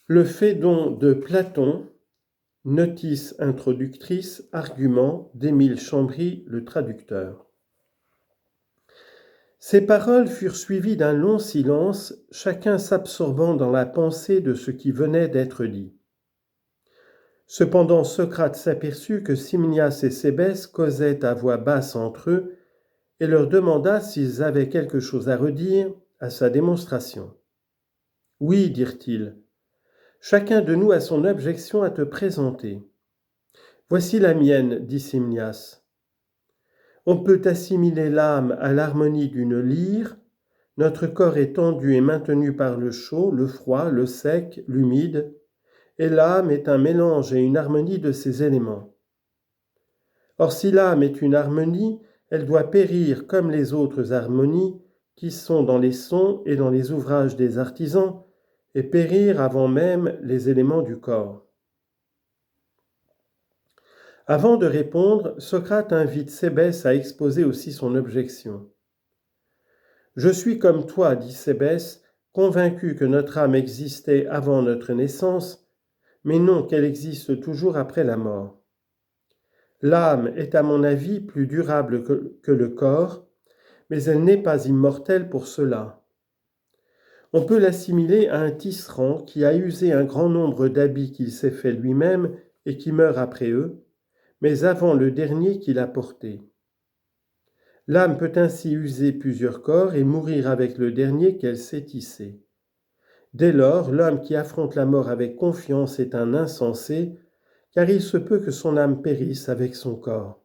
Le Phédon de Platon, notice introductrice, argument d'Émile Chambry, le traducteur. Ces paroles furent suivies d'un long silence, chacun s'absorbant dans la pensée de ce qui venait d'être dit. Cependant, Socrate s'aperçut que Simnias et Cébès causaient à voix basse entre eux et leur demanda s'ils avaient quelque chose à redire à sa démonstration. « Oui, dirent-ils, chacun de nous a son objection à te présenter. Voici la mienne, dit Simnias. On peut assimiler l'âme à l'harmonie d'une lyre. Notre corps est tendu et maintenu par le chaud, le froid, le sec, l'humide, et l'âme est un mélange et une harmonie de ces éléments. Or, si l'âme est une harmonie, elle doit périr comme les autres harmonies qui sont dans les sons et dans les ouvrages des artisans, et périr avant même les éléments du corps. Avant de répondre, Socrate invite Cébès à exposer aussi son objection. « Je suis comme toi, dit Cébès, convaincu que notre âme existait avant notre naissance, mais non qu'elle existe toujours après la mort. L'âme est à mon avis plus durable que le corps, mais elle n'est pas immortelle pour cela. On peut l'assimiler à un tisserand qui a usé un grand nombre d'habits qu'il s'est fait lui-même et qui meurt après eux, mais avant le dernier qu'il a porté. L'âme peut ainsi user plusieurs corps et mourir avec le dernier qu'elle s'est tissé. Dès lors, l'homme qui affronte la mort avec confiance est un insensé, car il se peut que son âme périsse avec son corps. »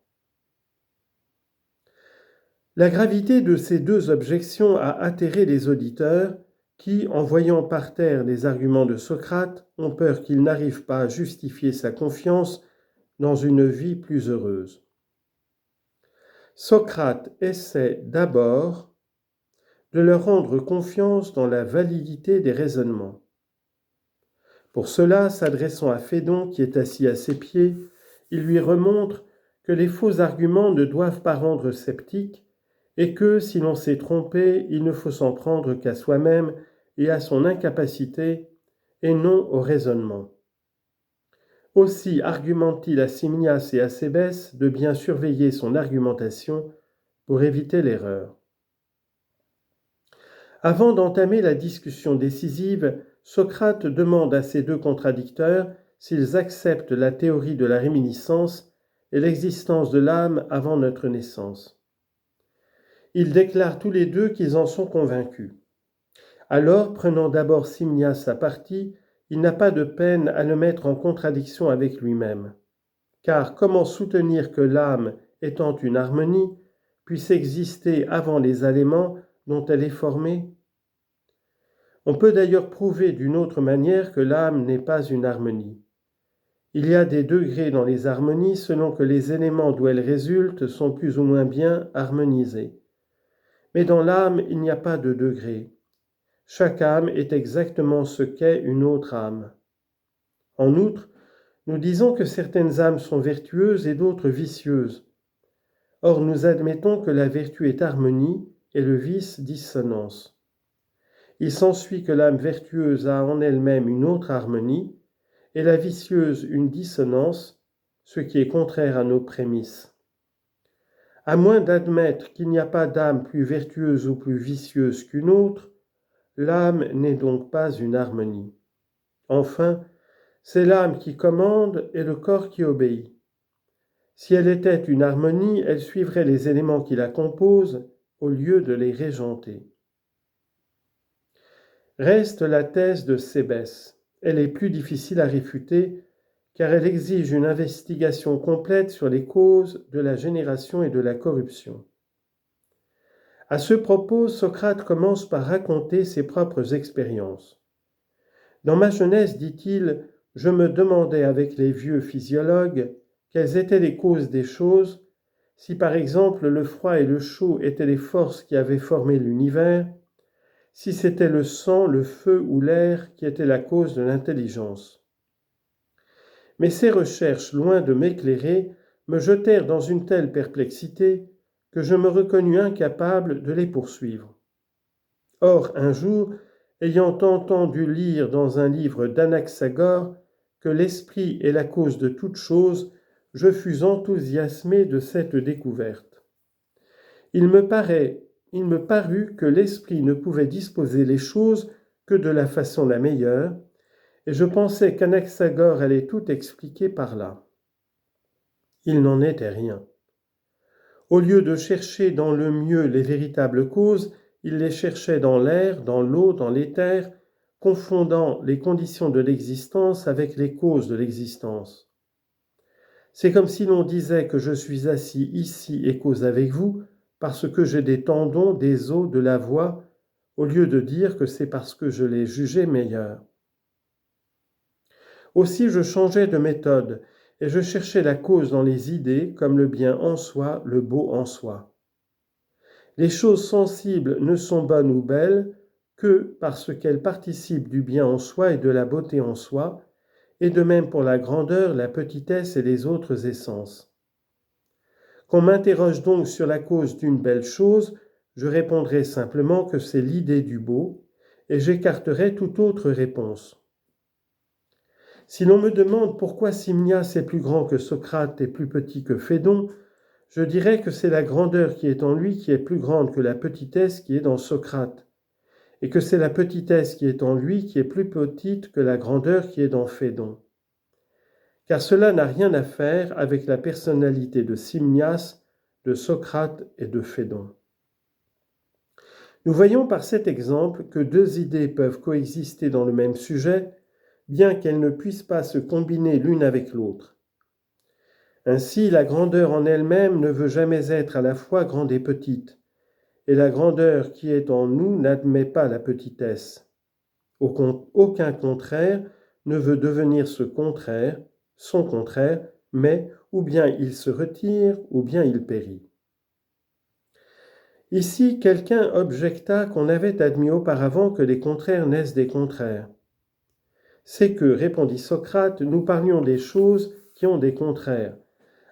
La gravité de ces deux objections a atterré les auditeurs qui, en voyant par terre les arguments de Socrate, ont peur qu'il n'arrive pas à justifier sa confiance dans une vie plus heureuse. Socrate essaie d'abord de leur rendre confiance dans la validité des raisonnements. Pour cela, s'adressant à Phédon qui est assis à ses pieds, il lui remontre que les faux arguments ne doivent pas rendre sceptique et que, si l'on s'est trompé, il ne faut s'en prendre qu'à soi-même et à son incapacité, et non au raisonnement. Aussi argumente-t-il à Simnias et à Cébès de bien surveiller son argumentation pour éviter l'erreur. Avant d'entamer la discussion décisive, Socrate demande à ses deux contradicteurs s'ils acceptent la théorie de la réminiscence et l'existence de l'âme avant notre naissance. Ils déclarent tous les deux qu'ils en sont convaincus. Alors, prenant d'abord Simnias à partie, il n'a pas de peine à le mettre en contradiction avec lui-même. Car comment soutenir que l'âme, étant une harmonie, puisse exister avant les éléments dont elle est formée ? On peut d'ailleurs prouver d'une autre manière que l'âme n'est pas une harmonie. Il y a des degrés dans les harmonies selon que les éléments d'où elles résultent sont plus ou moins bien harmonisés. Mais dans l'âme, il n'y a pas de degré. Chaque âme est exactement ce qu'est une autre âme. En outre, nous disons que certaines âmes sont vertueuses et d'autres vicieuses. Or, nous admettons que la vertu est harmonie et le vice dissonance. Il s'ensuit que l'âme vertueuse a en elle-même une autre harmonie et la vicieuse une dissonance, ce qui est contraire à nos prémices. À moins d'admettre qu'il n'y a pas d'âme plus vertueuse ou plus vicieuse qu'une autre, l'âme n'est donc pas une harmonie. Enfin, c'est l'âme qui commande et le corps qui obéit. Si elle était une harmonie, elle suivrait les éléments qui la composent au lieu de les régenter. Reste la thèse de Cébès. Elle est plus difficile à réfuter car elle exige une investigation complète sur les causes de la génération et de la corruption. À ce propos, Socrate commence par raconter ses propres expériences. Dans ma jeunesse, dit-il, je me demandais avec les vieux physiologues quelles étaient les causes des choses, si par exemple le froid et le chaud étaient les forces qui avaient formé l'univers, si c'était le sang, le feu ou l'air qui étaient la cause de l'intelligence. Mais ces recherches, loin de m'éclairer, me jetèrent dans une telle perplexité que je me reconnus incapable de les poursuivre. Or, un jour, ayant entendu lire dans un livre d'Anaxagore que l'esprit est la cause de toute chose, je fus enthousiasmé de cette découverte. Il me parut que l'esprit ne pouvait disposer les choses que de la façon la meilleure, et je pensais qu'Anaxagore allait tout expliquer par là. Il n'en était rien. Au lieu de chercher dans le mieux les véritables causes, il les cherchait dans l'air, dans l'eau, dans l'éther, confondant les conditions de l'existence avec les causes de l'existence. C'est comme si l'on disait que je suis assis ici et cause avec vous parce que j'ai des tendons, des os, de la voix, au lieu de dire que c'est parce que je les jugeais meilleurs. Aussi je changeais de méthode et je cherchais la cause dans les idées comme le bien en soi, le beau en soi. Les choses sensibles ne sont bonnes ou belles que parce qu'elles participent du bien en soi et de la beauté en soi, et de même pour la grandeur, la petitesse et les autres essences. Qu'on m'interroge donc sur la cause d'une belle chose, je répondrai simplement que c'est l'idée du beau, et j'écarterai toute autre réponse. Si l'on me demande pourquoi Simnias est plus grand que Socrate et plus petit que Phédon, je dirais que c'est la grandeur qui est en lui qui est plus grande que la petitesse qui est dans Socrate, et que c'est la petitesse qui est en lui qui est plus petite que la grandeur qui est dans Phédon. Car cela n'a rien à faire avec la personnalité de Simnias, de Socrate et de Phédon. Nous voyons par cet exemple que deux idées peuvent coexister dans le même sujet, bien qu'elles ne puissent pas se combiner l'une avec l'autre. Ainsi, la grandeur en elle-même ne veut jamais être à la fois grande et petite, et la grandeur qui est en nous n'admet pas la petitesse. Aucun contraire ne veut devenir ce contraire, son contraire, mais ou bien il se retire, ou bien il périt. Ici, quelqu'un objecta qu'on avait admis auparavant que les contraires naissent des contraires. C'est que, répondit Socrate, nous parlions des choses qui ont des contraires.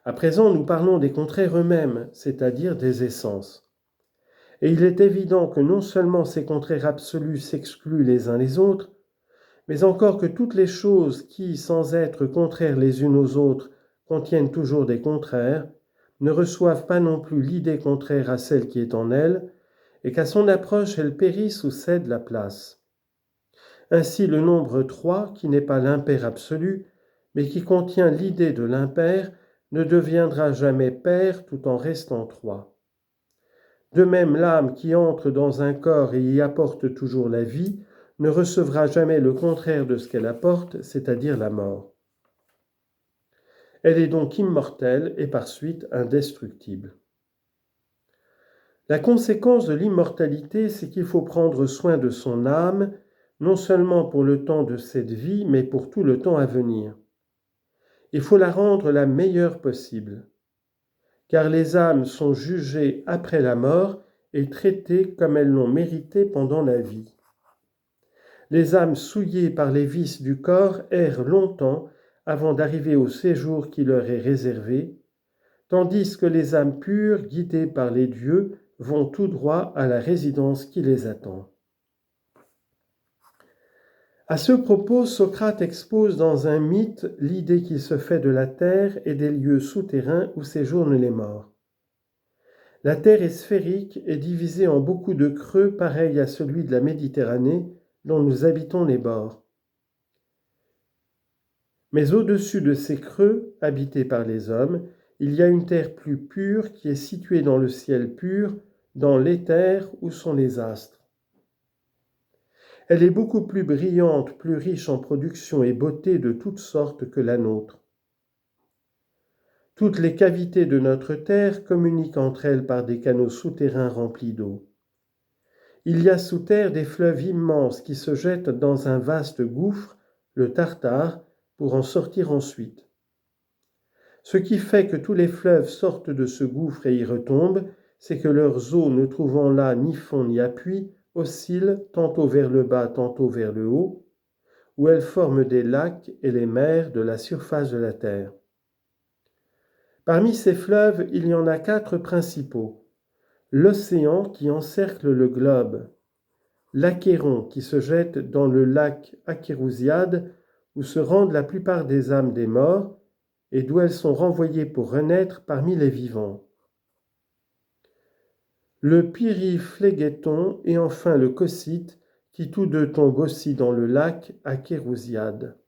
À présent, nous parlons des contraires eux-mêmes, c'est-à-dire des essences. Et il est évident que non seulement ces contraires absolus s'excluent les uns les autres, mais encore que toutes les choses qui, sans être contraires les unes aux autres, contiennent toujours des contraires, ne reçoivent pas non plus l'idée contraire à celle qui est en elles, et qu'à son approche elles périssent ou cèdent la place. Ainsi le nombre 3, qui n'est pas l'impair absolu, mais qui contient l'idée de l'impair, ne deviendra jamais pair tout en restant 3. De même, l'âme qui entre dans un corps et y apporte toujours la vie, ne recevra jamais le contraire de ce qu'elle apporte, c'est-à-dire la mort. Elle est donc immortelle et par suite indestructible. La conséquence de l'immortalité, c'est qu'il faut prendre soin de son âme, non seulement pour le temps de cette vie, mais pour tout le temps à venir. Il faut la rendre la meilleure possible, car les âmes sont jugées après la mort et traitées comme elles l'ont mérité pendant la vie. Les âmes souillées par les vices du corps errent longtemps avant d'arriver au séjour qui leur est réservé, tandis que les âmes pures, guidées par les dieux, vont tout droit à la résidence qui les attend. À ce propos, Socrate expose dans un mythe l'idée qu'il se fait de la terre et des lieux souterrains où séjournent les morts. La terre est sphérique et divisée en beaucoup de creux pareils à celui de la Méditerranée dont nous habitons les bords. Mais au-dessus de ces creux, habités par les hommes, il y a une terre plus pure qui est située dans le ciel pur, dans l'éther où sont les astres. Elle est beaucoup plus brillante, plus riche en production et beauté de toutes sortes que la nôtre. Toutes les cavités de notre terre communiquent entre elles par des canaux souterrains remplis d'eau. Il y a sous terre des fleuves immenses qui se jettent dans un vaste gouffre, le Tartare, pour en sortir ensuite. Ce qui fait que tous les fleuves sortent de ce gouffre et y retombent, c'est que leurs eaux, ne trouvant là ni fond ni appui, oscillent tantôt vers le bas, tantôt vers le haut, où elles forment des lacs et les mers de la surface de la terre. Parmi ces fleuves, il y en a 4 principaux. L'océan qui encercle le globe, l'Achéron qui se jette dans le lac Akérousiade, où se rendent la plupart des âmes des morts, et d'où elles sont renvoyées pour renaître parmi les vivants. Le Pyriphlégéton et enfin le Cocyte, qui tous deux tombent aussi dans le lac Akérousiade.